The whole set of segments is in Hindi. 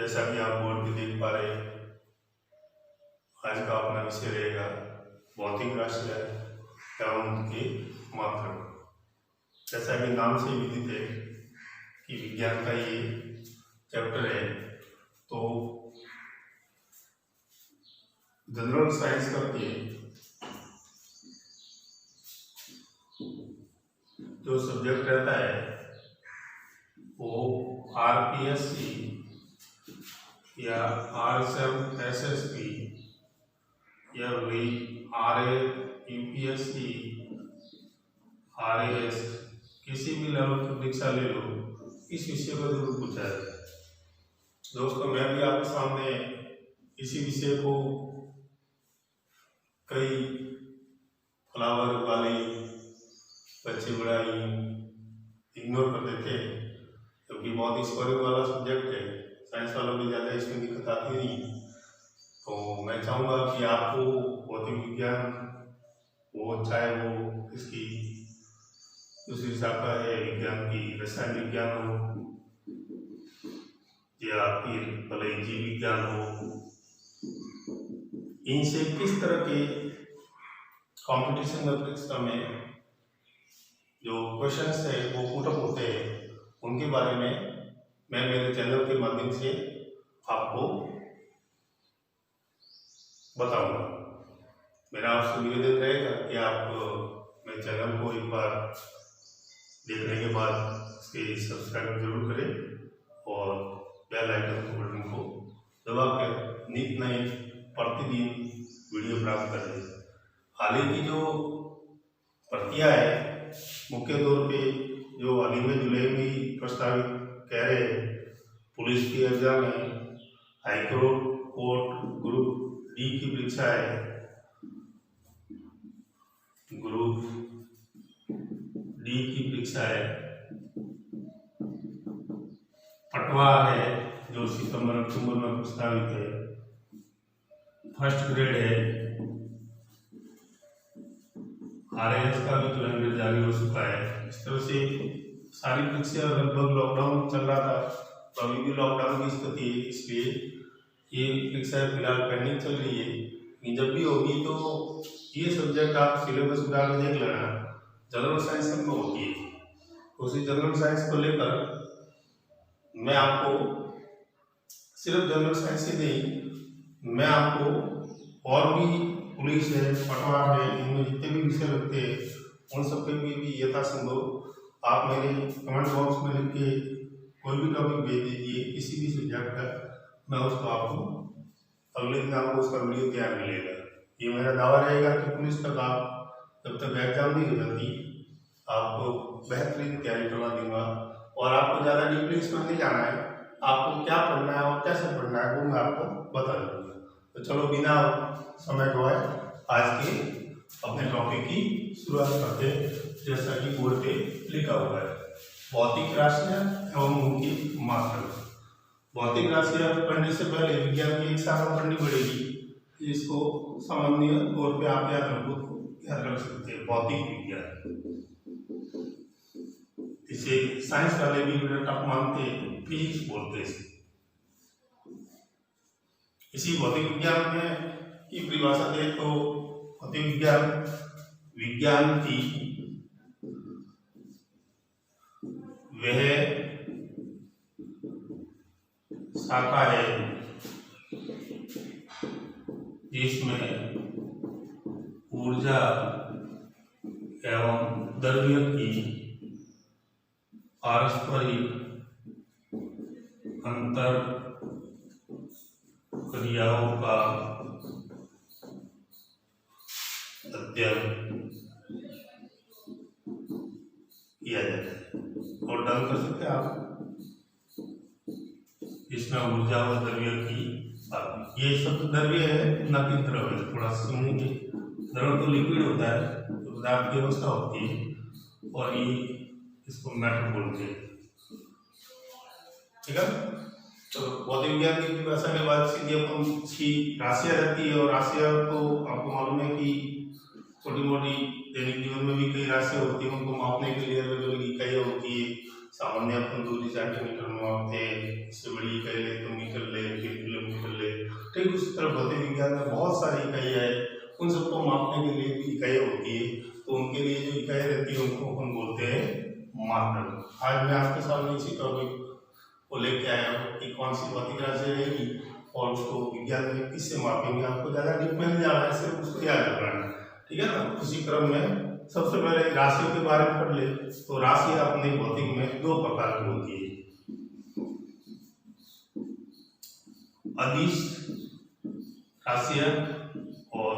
जैसा कि आप बोर्ड पे देख पा रहे हैं, आज का अपना विषय रहेगा भौतिक राशियां एवं उनके मात्रक। जैसा कि नाम से विदित है कि विज्ञान का ये चैप्टर है, तो जनरल साइंस करके जो सब्जेक्ट रहता है वो आरपीएससी या आरएसएसपी या वही आरए यूपीएससी आरएएस किसी भी लेवल की परीक्षा ले लो, इस विषय को जरूर पूछा जाता है। दोस्तों, मैं भी आपके सामने इसी विषय को कई फ्लावर वाले बच्चे बड़ा ही इग्नोर कर देते हैं, क्योंकि बहुत ही स्कोरिंग वाला सब्जेक्ट है। साइंस वालों में ज़्यादा इसमें दिक्कत आती नहीं। तो मैं चाहूँगा कि आपको भौतिक विज्ञान वो चाहे वो इसकी दूसरी शाखा है विज्ञान की, रसायन विज्ञान हो या फिर भले जीव विज्ञान हो, इनसे किस तरह के कंपटीशन में परीक्षा में जो क्वेश्चंस है वो पुटअप होते हैं, उनके बारे में मैं मेरे चैनल के माध्यम से आपको बताऊंगा। मेरा आपसे निवेदन रहेगा कि आप मेरे चैनल को एक बार देखने के बाद इसके सब्सक्राइब जरूर करें और बेल आइकन के बटन को दबाकर नित नए प्रतिदिन वीडियो प्राप्त करें। हाल ही की जो भर्तियाँ है, मुख्य तौर पे जो हाल ही में जुलाई में ही प्रस्तावित कह रहे हैं, पुलिस की एग्जाम है, हाईकोर्ट ग्रुप डी की परीक्षा है, ग्रुप डी की परीक्षा है, पटवा है जो सितंबर अक्टूबर में प्रस्तावित है, फर्स्ट ग्रेड है, आरएएस का भी कैलेंडर जारी हो चुका है। इस तरह से सारी परीक्षा लगभग लॉकडाउन चल रहा था, तो अभी भी लॉकडाउन की स्थिति है, इसलिए ये परीक्षा फिलहाल पेंडिंग चल रही है। जब भी होगी तो ये सब्जेक्ट आप सिलेबस उठा के देख लेना, जनरल साइंस में होती है। उसी जनरल साइंस को लेकर मैं आपको सिर्फ जनरल साइंस ही नहीं, मैं आपको और भी पुलिस है, पटवार है, इनमें जितने भी विषय लगते हैं उन सब पे भी यथासंभव आप मेरे कमेंट बॉक्स में लिख के कोई भी टॉपिक भेज दीजिए, किसी भी सब्जेक्ट का, मैं उसको आपको अगले दिन आपको उसका वीडियो तैयार मिलेगा। ये मेरा दावा रहेगा कि पुलिस तक आप जब तक एग्जाम नहीं हो जाती, आपको बेहतरीन तैयारी करवा दूंगा और आपको ज़्यादा डीपली इसमें नहीं जाना है, आपको क्या पढ़ना है और कैसे पढ़ना है वो मैं आपको बता दूंगा। तो चलो बिना समय गवाए आज के अपने टॉपिक की शुरुआत करते हैं। जैसा कि बोर्ड पे लिखा हुआ है, भौतिक राशियां एवं उनकी मात्रक। भौतिक राशियां पढ़ने से पहले विज्ञान की एक शाखा पढ़नी पड़ेगी, इसको सामान्य तौर पे आप याद रख सकते हैं, भौतिक विज्ञान। इसे साइंस वाले भी बड़ा टफ मानते हैं, फिजिक्स बोलते हैं। इसी भौतिक विज्ञान में की परिभाषा दे तो भौतिक विज्ञान की वह शाखा है जिसमें ऊर्जा एवं द्रव्य की पारस्परिक अंतर क्रियाओं का अध्ययन किया जाता है। और डाउन कर सकते हैं आप, इसमें ऊर्जा और द्रव्य की ये सब तो द्रव्य है, न कि द्रव है। थोड़ा समझेंगे, द्रव तो लिक्विड होता है, तो पदार्थ की अवस्था होती है, और ये इसको मैटर बोलते हैं। ठीक है, तो भौतिक विज्ञान की परिभाषा के बाद सीधी अपन की राशियां रहती है, और राशियां तो आपको मालूम है कि छोटी मोटी दैनिक जीवन में भी कई राशियां होती है, उनको मापने के लिए अलग अलग इकाइयां होती है। सामान्य अपन दूरी सेंटीमीटर में मापते हैं, इससे बड़ी इकाई ले तो मीटर ले, फिर किलोमीटर ले। ठीक उसी तरह भौतिक विज्ञान में बहुत सारी इकाइयाँ है, उन सबको मापने के लिए भी इकाइयाँ होती है, तो उनके लिए जो इकाई रहती है उनको अपन बोलते हैं मात्रक। आज मैं आपके सामने इसी टॉपिक को लेके आया हूँ कि कौन सी भौतिक राशि रहेगी और उसको विज्ञान में किससे मापेंगे। आपको ज़्यादा डीप में नहीं जाना है, सिर्फ उसको याद रखना है, ठीक है ना। उसी क्रम में सबसे पहले राशियों के बारे में पढ़ ले। तो राशि अपने भौतिक में दो प्रकार की होती है, अदिश राशियां और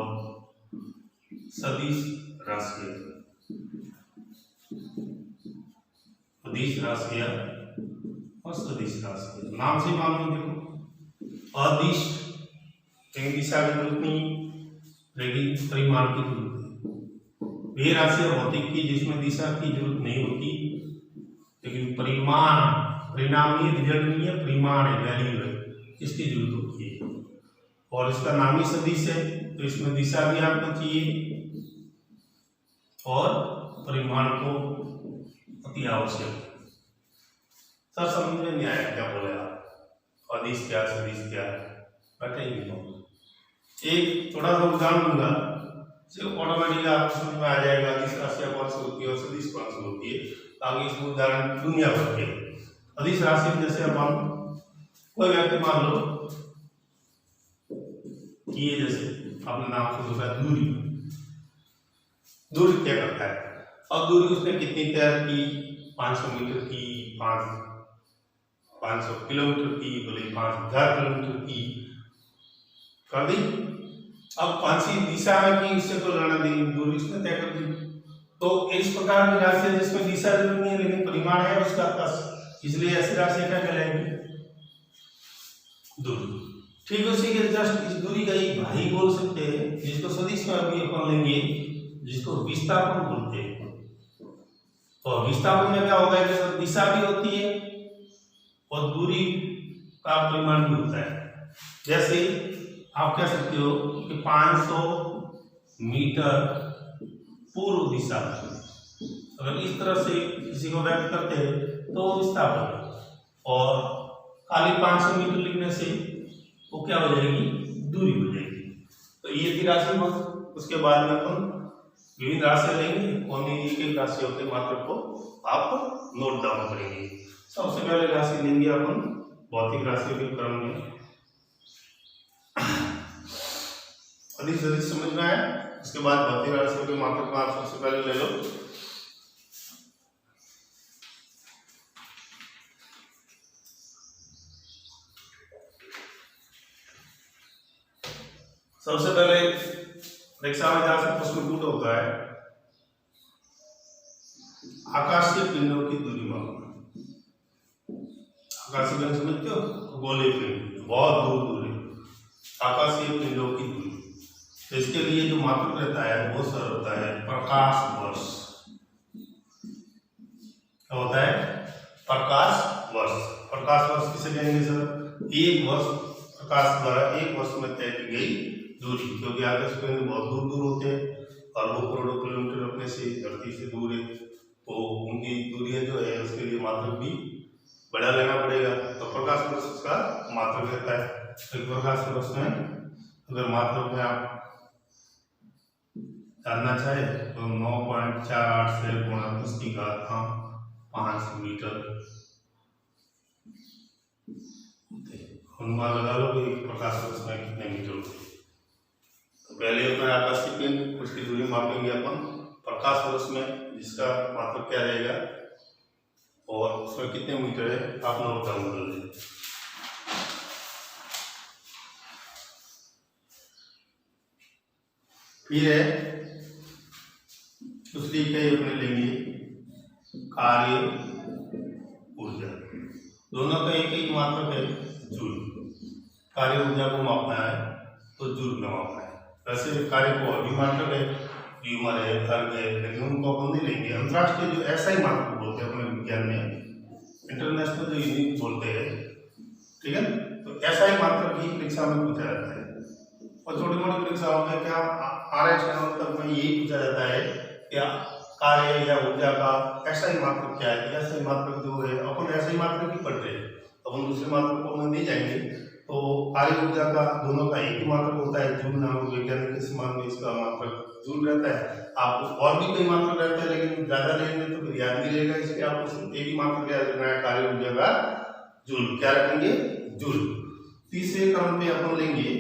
सदिश राशियां। अदिश राशियां और सदिश राशियां नाम से मालूम। देखो अदिश दिशा की जरूरत नहीं, लेकिन परिमाण की जरूरत है। वे राशियां भौतिक की जिसमें दिशा की जरूरत नहीं होती, लेकिन परिणाम ये रिजल्ट नहीं है, परिमाण है, वैल्यू है, इसकी जरूरत होती है। और इसका नाम ही सदिश है, तो इसमें दिशा भी आपको चाहिए और परिमाण को अति आवश्यक है। सर समझ में नहीं आया क्या बोले आप, अदिश क्या सदिश क्या है, बताइए। एक थोड़ा सा उदाहरण दूंगा, सिर्फ ऑटोमेटिक आपको समझ में आ जाएगा अदिश राशियां कौन सी होती है और सदिश कौन सी होती है। आगे इसमें उदाहरण दुनिया भर के। अदिश राशि में जैसे अपन कोई व्यक्ति मान लो कि ये जैसे अपने नाम से होता है दूरी। दूरी क्या करता है, अब दूरी उसने कितनी तय की, 500 मीटर की, 500 किलोमीटर की, बोले 5000 किलोमीटर की कर दी। अब कौन सी दिशा में की उससे तो लेना दी, दूरी उसने तय कर दी। तो इस प्रकार की राशि है जिसमें दिशा जरूरी नहीं है लेकिन परिमाण है उसका पास, इसलिए ऐसी राशि क्या कहलाएगी, दूरी। ठीक उसी के जस्ट इस दूरी का एक भाई बोल सकते हैं जिसको सदिश में अभी अपन लेंगे, जिसको विस्थापन बोलते हैं। और विस्थापन में क्या होगा कि दिशा भी होती है और दूरी का परिमाण भी होता है। जैसे आप कह सकते हो कि 500 मीटर पूर्व दिशा में, अगर इस तरह से किसी को व्यक्त करते हैं तो विस्थापन है, और खाली 500 मीटर लिखने से वो क्या हो जाएगी, दूरी हो जाएगी। तो ये थी राशि बस। उसके बाद में अपन विभिन्न राशियां लेंगे और एक एक राशियों के मात्रक को आप नोट डाउन करेंगे। सबसे पहले राशि लेंगे अपन भौतिक राशियों के क्रम में। अदिश सदिश समझना है, उसके बाद भौतिक राशियों के मात्रक को आप सबसे पहले ले लो। सबसे पहले परीक्षा में जहां से प्रश्न पूछ होता है, आकाशीय पिंडों की दूरी मापना। आकाशीय पिंड समझते हो, गोले पिंड बहुत दूर दूर है, आकाशीय पिंडों की दूरी। तो इसके लिए जो मात्रक रहता है वो सर होता है प्रकाश वर्ष। क्या होता है, प्रकाश वर्ष। प्रकाश वर्ष किसे कहेंगे सर, एक वर्ष प्रकाश द्वारा एक वर्ष में तय की गई दूरी, क्योंकि आकाशीय पिंड बहुत दूर दूर होते हैं, अरबों करोड़ों किलोमीटर अपने से धरती से दूर है, तो उनकी दूरियां जो है उसके लिए मात्रक भी बड़ा लेना पड़ेगा। तो प्रकाश वर्ष उसका मात्रक रहता है। तो प्रकाश वर्ष में अगर मात्रक में आप जानना चाहे तो 9.48 से 10⁵ मीटर अनुमान लगा लो कि प्रकाश वर्ष में कितने मीटर होते हैं। तो पहले अपना आकाशीय पिंड, उसकी दूरी मापेंगे अपन प्रकाश वर्ष में, जिसका मात्रक क्या रहेगा और उसमें कितने मीटर है आप नोट डाउन कर लीजिए। फिर है दूसरी इकाई अपने लेंगे कार्य ऊर्जा। दोनों का एक एक मात्रक है जूल। कार्य ऊर्जा को मापना है तो जूल में मापना है। वैसे कार्य को अभी मात्रक है, ह्यूमर है, अर्ग है, लेकिन उनको अपन नहीं लेंगे। अंतरराष्ट्रीय जो ऐसा ही मात्रक बोलते हैं अपने विज्ञान में, इंटरनेशनल जो यूनिट बोलते हैं, ठीक है। तो ऐसा ही मात्रक ही परीक्षा में पूछा जाता है। और छोटी मोटी परीक्षाओं में क्या RS तक में यही पूछा जाता है क्या कार्य या ऊर्जा का ऐसा ही मात्रक क्या है, ऐसा ही मात्रक जो है अपन ऐसा ही मात्रक ही पढ़ रहे हैं, अपन दूसरे मात्रक को नहीं जाएंगे। तो कार्य ऊर्जा का दोनों का एक ही मात्रक होता है, जूल नामक वैज्ञानिक के समान में इसका मात्रक जूल रहता है। आपको और भी कई मात्रक रहते हैं, लेकिन ज्यादा लेंगे तो फिर याद नहीं रहेगा, इसलिए आपको सिर्फ एक ही मात्रक याद रखना है, कार्य ऊर्जा का जूल। क्या रखेंगे? जूल। तीसरे क्रम पे अपन लेंगे,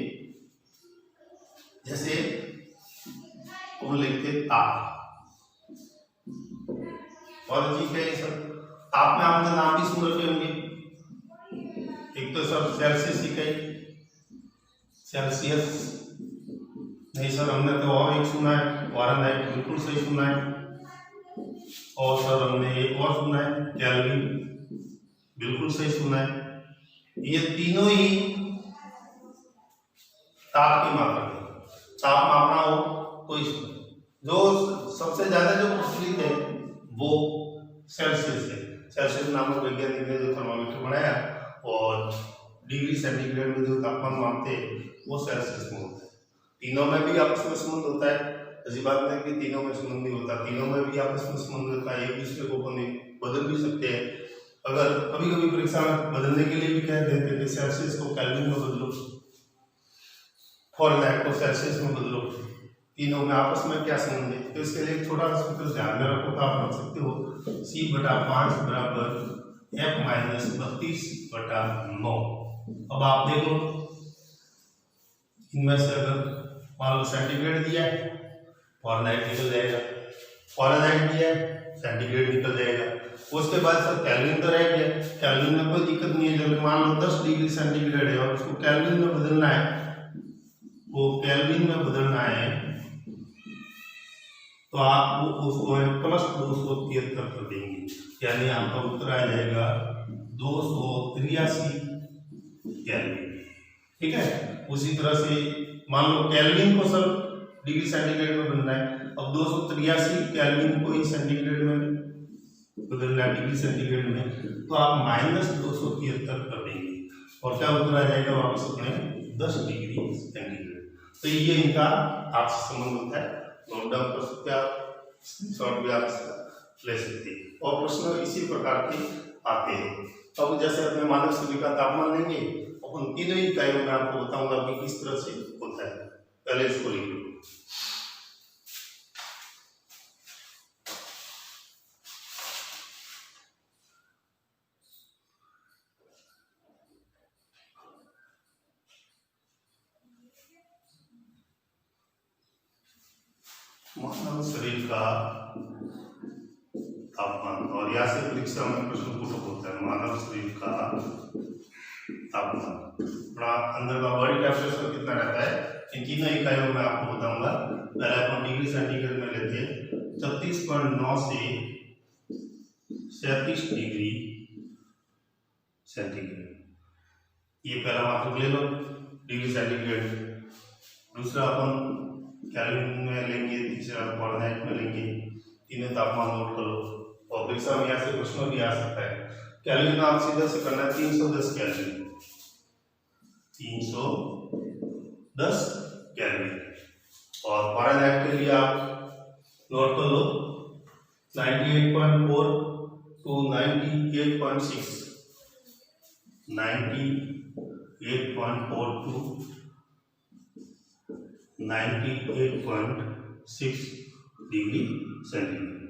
जैसे वो लिखते ताप, और ठीक है सर, ताप में आपने नाम भी सुन रखे होंगे, एक तो सब सेल्सियस ही कही, सेल्सियस नहीं सर हमने तो और एक सुना है फ़ारेनहाइट, बिल्कुल सही सुना है, और सर हमने एक और सुना है केल्विन, बिल्कुल सही सुना है। ये तीनों ही ताप की मात्रा है। ताप मापना हो तो इसमें जो सबसे ज्यादा जो प्रचलित है वो सेल्सियस है। सेल्सियस नामक वैज्ञानिक ने जो थर्मामीटर बनाया और डिग्री सेंटीग्रेड में जो तापमान मापते हैं वो सेल्सियस में होता है। तीनों में भी आपस में संबंध होता है, ऐसी बात नहीं कि तीनों में संबंध नहीं होता, तीनों में भी आपस में संबंध होता है, एक दूसरे को अपन बदल भी सकते हैं। अगर कभी कभी परीक्षा में बदलने के लिए भी कह देते हैं कि सेल्सियस को केल्विन में बदलो, फ़ारेनहाइट को सेल्सियस में बदलो, तीनों में आपस में क्या संबंध है। तो इसके लिए थोड़ा सा सूत्र ध्यान में रखो तो आप रख सकते हो, C/5 बराबर F-32/9। अब आप देखो इनमें से अगर मान लो सेंटीग्रेड दिया है, फ़ारेनहाइट निकल जाएगा, फ़ारेनहाइट दिया है, सेंटीग्रेड निकल जाएगा। उसके बाद सर केल्विन तो रह गया, केल्विन में कोई दिक्कत नहीं है। जब मान लो 10 डिग्री सेंटीग्रेड है और उसको केल्विन में बदलना है, वो केल्विन में बदलना है तो आप वो उसको +273 कर देंगे, यानी आपका उत्तर आ जाएगा 283 केल्विन। ठीक है, उसी तरह से मान लो केल्विन को सर डिग्री सेंटीग्रेड में बदलना है, अब 283 केल्विन को ही सेंटीग्रेड में बदलना है, डिग्री सेंटीग्रेड में, तो आप -273 कर देंगे और क्या उत्तर आ जाएगा वापस अपने 10 डिग्री सेंटीग्रेड। तो ये इनका आपसे संबंध होता है, नोट डाउन कर सकते हैं आप, स्क्रीनशॉट भी आप इसका ले सकते हैं। और प्रश्न इसी प्रकार के आते हैं। अब जैसे अपने मानव शरीर का तापमान लेंगे, अपन तीनों ही इकाइयों में आपको बताऊंगा कि किस तरह से होता है। पहले इसको लिख लो, मानव शरीर का तापमान, और यहाँ से परीक्षा में प्रश्न पूछा होता है मानव शरीर का तापमान, अपना अंदर का बॉडी टेम्परेचर कितना रहता है, इन तीनों इकाइयों में आपको बताऊंगा। पहले अपन डिग्री सेंटीग्रेड में लेते हैं 36.9 से 37 डिग्री सेंटीग्रेड, ये पहला मात्रक ले लो डिग्री सेंटीग्रेड। दूसरा अपन केल्विन में लेंगे, तीसरा फ़ारेनहाइट में लेंगे, तीनों तापमान नोट कर लो। और परीक्षा में यहाँ से प्रश्न भी आ सकता है। केल्विन में आप सीधा से करना है 310 केल्विन, 310 केल्विन। और फ़ारेनहाइट के लिए आप नोट कर लो 98.4 to 98.6, 98.4 to 98.6 डिग्री सेंटीग्रेड।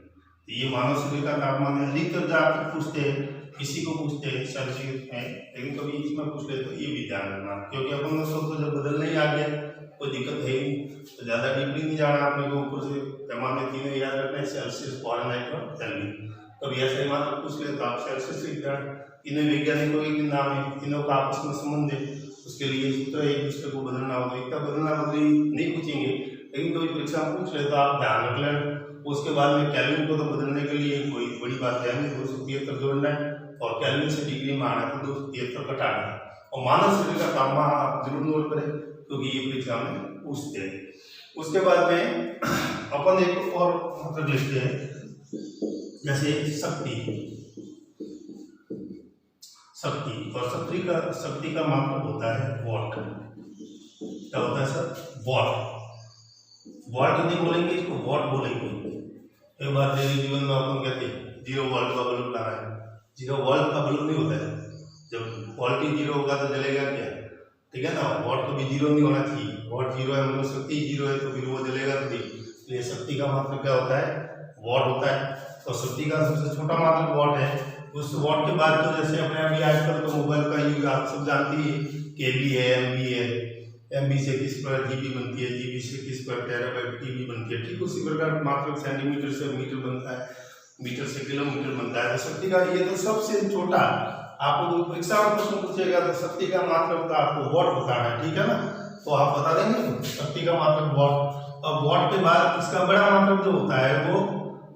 ये मानव शरीर का तापमान है। अधिकतर जाकर पूछते हैं, किसी को पूछते हैं सेल्सियस में, लेकिन कभी इसमें पूछ ले तो ये भी ध्यान रखना, क्योंकि अपन तो जब बदलने ही आ गया कोई दिक्कत है ही, तो ज़्यादा डीपली नहीं जाना आपने को, ऊपर से पैमाने तीनों याद रखना है, सेल्सियस, फ़ारेनहाइट और केल्विन। कभी ऐसा ही मात्र पूछ ले तो आप सेल्सियस लिख देना। तीनों वैज्ञानिकों के नाम है, तीनों का आपस में संबंध है, उसके लिए सूत्र एक दूसरे को बदलना होगा। इतना बदलना बदली नहीं पूछेंगे, लेकिन कभी परीक्षा में पूछ ले तो आप ध्यान रख लेना। उसके बाद में केल्विन को तो बदलने के लिए कोई बड़ी बात है नहीं, 273 जोड़ना है और केल्विन से डिग्री में आना है तो 273 घटाना है। और मानव शरीर का तापमान आप जरूर नोट करें, क्योंकि ये परीक्षा में पूछते हैं। उसके बाद में अपन एक और मतलब लिखते हैं, जैसे शक्ति, और शक्ति का मात्रक होता है वॉट। क्या होता है सर? वॉट। वॉट नहीं बोलेंगे, इसको वॉट बोलेंगे। एक बार डेली जीवन में अपन कहते हैं 0 वोल्ट का बल्ब लाना है, 0 वोल्ट का बल्ब नहीं होता है, जब वोल्टेज 0 होगा तो जलेगा क्या, ठीक है ना। वोल्ट तो भी 0 नहीं होना चाहिए, वोल्ट 0 है मतलब शक्ति 0 है, तो फिर वो जलेगा तो नहीं। इसलिए शक्ति का मात्रक क्या होता है, वॉट होता है। तो शक्ति का सबसे छोटा मात्रक वॉट है। उस वॉट के बाद तो जैसे अपने अभी आजकल तो मोबाइल का यूज आप सब जानते ही, केबी है, एमबी है, एमबी से किस पर जीबी बनती है, जीबी से किस पर टेराबाइट टीबी बनती है, ठीक उसी प्रकार मात्रक सेंटीमीटर से मीटर बनता है, मीटर से किलोमीटर बनता है। तो शक्ति का ये तो सबसे छोटा, आपको परीक्षा में प्रश्न पूछेगा तो शक्ति का मात्रक का आपको वॉट बताना है, ठीक है ना। तो आप बता देंगे शक्ति का मात्रक वॉट। अब वॉट के बाद इसका बड़ा मात्रक जो होता है वो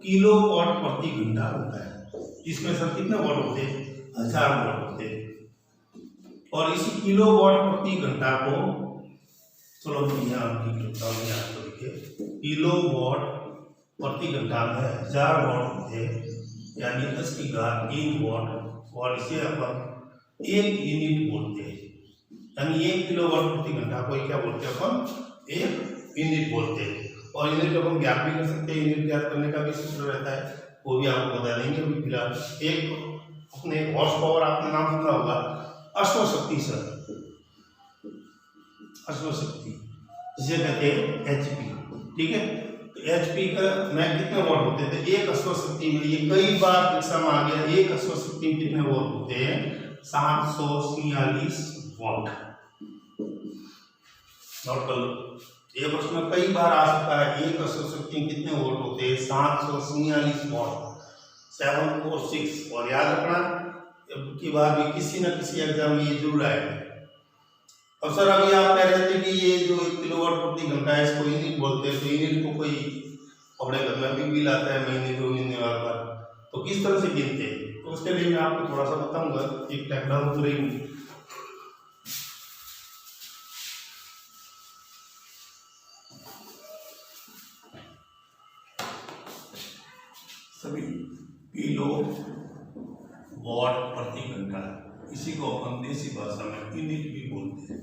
किलो वॉट प्रति घंटा होता है, जिसमें सब कितने वॉट होते हैं, 1000 वॉट होते हैं। और इसी किलो वॉट प्रति घंटा को, चलो यहाँ किलो वॉट प्रति घंटा में 1000 वॉट होते हैं, यानी 10 की घात 3 वॉट, और इसे अपन 1 यूनिट बोलते हैं, यानी 1 किलो वॉट प्रति घंटा को क्या बोलते हैं अपन, 1 यूनिट बोलते हैं। और यूनिट अपन ज्ञात भी कर सकते हैं, यूनिट ज्ञात करने का भी सूत्र रहता है, वो भी आपको बता देंगे। अभी फिलहाल एक अपने हॉर्स पावर आपने नाम सुना होगा, अश्वशक्ति सर, अश्वशक्ति जिसे कहते हैं एचपी, ठीक है। तो एचपी का में कितने वॉट होते थे, एक अश्वशक्ति में, ये कई बार परीक्षा में आ गया, एक अश्वशक्ति में कितने वॉट होते हैं, 746 वॉट। नोट कर लो, ये प्रश्न कई बार आ सकता है, एक अश्वशक्ति में कितने वोल्ट होते हैं, 746 वोल्ट, 746। और याद रखना की बार भी किसी न किसी एग्जाम में ये जरूर आएगा। अब सर अभी आप कह रहे थे कि ये जो 1 किलोवाट प्रति घंटा है इसको यूनिट बोलते हैं, तो यूनिट को कोई अपने घर में भी बिल आता है महीने 2 महीने बाद, तो किस तरह से गिनते हैं, तो उसके लिए मैं आपको थोड़ा सा बताऊंगा, एक टेक्नोलॉजी। सभी किलो वॉट प्रति घंटा, इसी को अपन देसी भाषा में यूनिट भी बोलते हैं।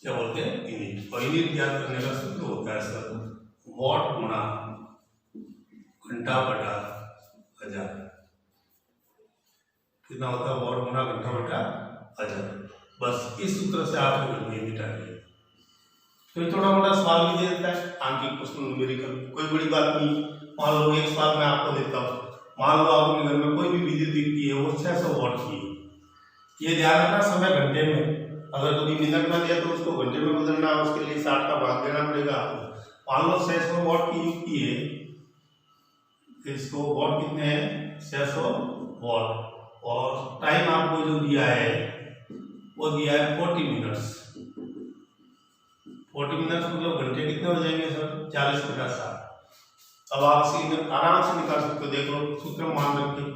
क्या बोलते हैं, यूनिट। और यूनिट ज्ञात करने का सूत्र होता है सर, वॉट गुणा घंटा बटा 1000। कितना होता है, वॉट गुणा घंटा बटा 1000। बस इस सूत्र से आपको यूनिट आ गई। तो थोड़ा मोटा सवाल भी दे देता है, आंकिक प्रश्न न्यूमेरिकल, कोई बड़ी बात नहीं। मान लो एक सवाल मैं आपको देता हूँ, मान लो आपके घर में कोई भी विद्युत दिखती है, वो 600 वॉट की है। ये ध्यान रखना, समय घंटे में, अगर कभी मिनट में दिया तो उसको घंटे में बदलना, उसके लिए 60 का भाग देना पड़ेगा आपको। मान लो 600 वॉट की युक्ति है, इसको वॉट कितने हैं, 600 वॉट, और टाइम आपको जो दिया है वो दिया है 40 मिनट्स। 40 मिनट्स मतलब घंटे कितने हो जाएंगे सर, 40 बटा 60। अब आप इसे आराम से निकाल सकते हो, देख लो सूत्र मान रखिए,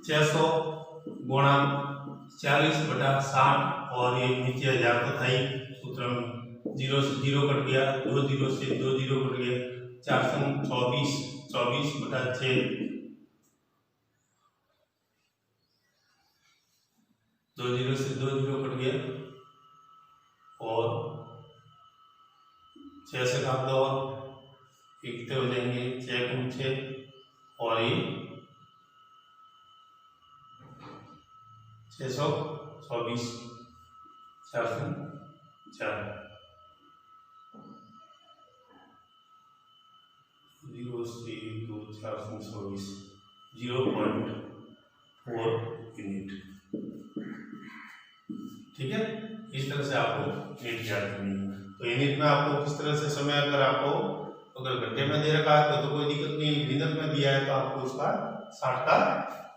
600 गुणा 40 बटा 60, और ये नीचे 1000 तो था ही सूत्र में, 0 से 0 कट गया, 2 0 से 2 0 कट गया, 4 संग 24, 24 बटा 6, 2 0 से 2 0 कट गया, और 6 से काट दो, ये कितने हो जाएंगे, 6 गुण 6, और ये 624, 4 से 4, 0 से 2 4 से 24, 0.4 यूनिट। ठीक है, इस तरह से आपको यूनिट याद करनी है। तो यूनिट में आपको किस तरह से समय, अगर आपको अगर घंटे में दे रखा है तो कोई दिक्कत नहीं, मिनट में दिया है तो आपको उसका 60 का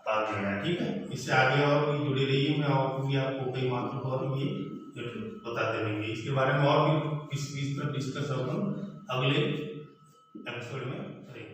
भाग देना है। ठीक है, इससे आगे और भी जुड़े रहिए, मैं और भी आपको कई मात्र और भी बताते रहेंगे। इसके बारे में और भी इस डिस्कस अपन अगले एपिसोड में करेंगे।